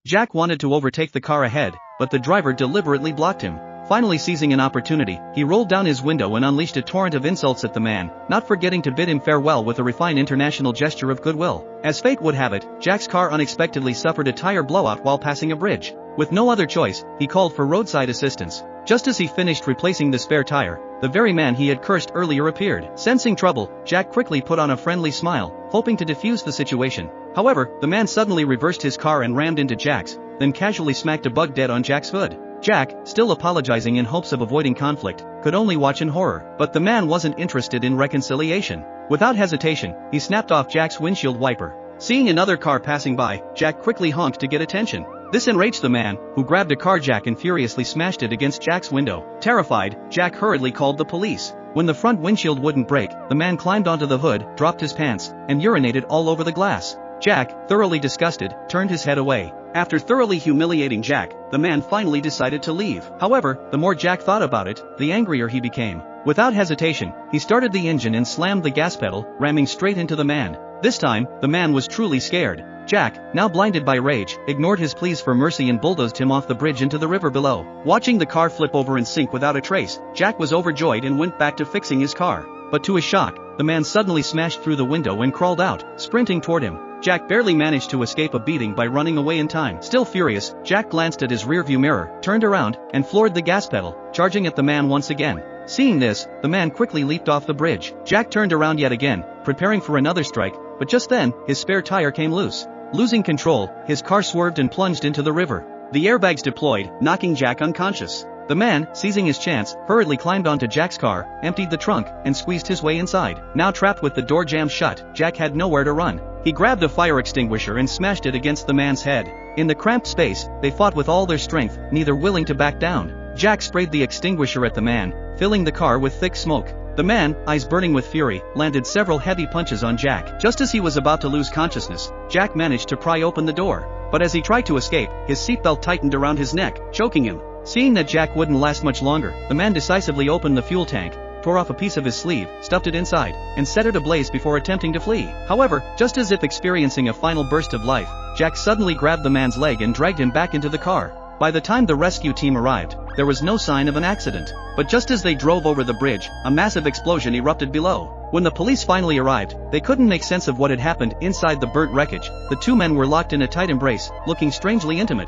Jack wanted to overtake the car ahead, but the driver deliberately blocked him. Finally seizing an opportunity, he rolled down his window and unleashed a torrent of insults at the man, not forgetting to bid him farewell with a refined international gesture of goodwill. As fate would have it, Jack's car unexpectedly suffered a tire blowout while passing a bridge. With no other choice, he called for roadside assistance. Just as he finished replacing the spare tire, the very man he had cursed earlier appeared. Sensing trouble, Jack quickly put on a friendly smile, hoping to defuse the situation. However, the man suddenly reversed his car and rammed into Jack's, then casually smacked a bug dead on Jack's hood. Jack, still apologizing in hopes of avoiding conflict, could only watch in horror. But the man wasn't interested in reconciliation. Without hesitation, he snapped off Jack's windshield wiper. Seeing another car passing by, Jack quickly honked to get attention. This enraged the man, who grabbed a car jack and furiously smashed it against Jack's window. Terrified, Jack hurriedly called the police. When the front windshield wouldn't break, the man climbed onto the hood, dropped his pants, and urinated all over the glass. Jack, thoroughly disgusted, turned his head away. After thoroughly humiliating Jack, the man finally decided to leave. However, the more Jack thought about it, the angrier he became. Without hesitation, he started the engine and slammed the gas pedal, ramming straight into the man. This time, the man was truly scared. Jack, now blinded by rage, ignored his pleas for mercy and bulldozed him off the bridge into the river below. Watching the car flip over and sink without a trace, Jack was overjoyed and went back to fixing his car. But to his shock, the man suddenly smashed through the window and crawled out, sprinting toward him. Jack barely managed to escape a beating by running away in time. Still furious, Jack glanced at his rearview mirror, turned around, and floored the gas pedal, charging at the man once again. Seeing this, the man quickly leaped off the bridge. Jack turned around yet again, preparing for another strike, but just then, his spare tire came loose. Losing control, his car swerved and plunged into the river. The airbags deployed, knocking Jack unconscious. The man, seizing his chance, hurriedly climbed onto Jack's car, emptied the trunk, and squeezed his way inside. Now trapped with the door jammed shut, Jack had nowhere to run. He grabbed a fire extinguisher and smashed it against the man's head. In the cramped space, they fought with all their strength, neither willing to back down. Jack sprayed the extinguisher at the man, filling the car with thick smoke. The man, eyes burning with fury, landed several heavy punches on Jack. Just as he was about to lose consciousness, Jack managed to pry open the door. But as he tried to escape, his seatbelt tightened around his neck, choking him. Seeing that Jack wouldn't last much longer, the man decisively opened the fuel tank, tore off a piece of his sleeve, stuffed it inside, and set it ablaze before attempting to flee. However, just as if experiencing a final burst of life, Jack suddenly grabbed the man's leg and dragged him back into the car. By the time the rescue team arrived, there was no sign of an accident. But just as they drove over the bridge, a massive explosion erupted below. When the police finally arrived, they couldn't make sense of what had happened inside the burnt wreckage. The two men were locked in a tight embrace, looking strangely intimate.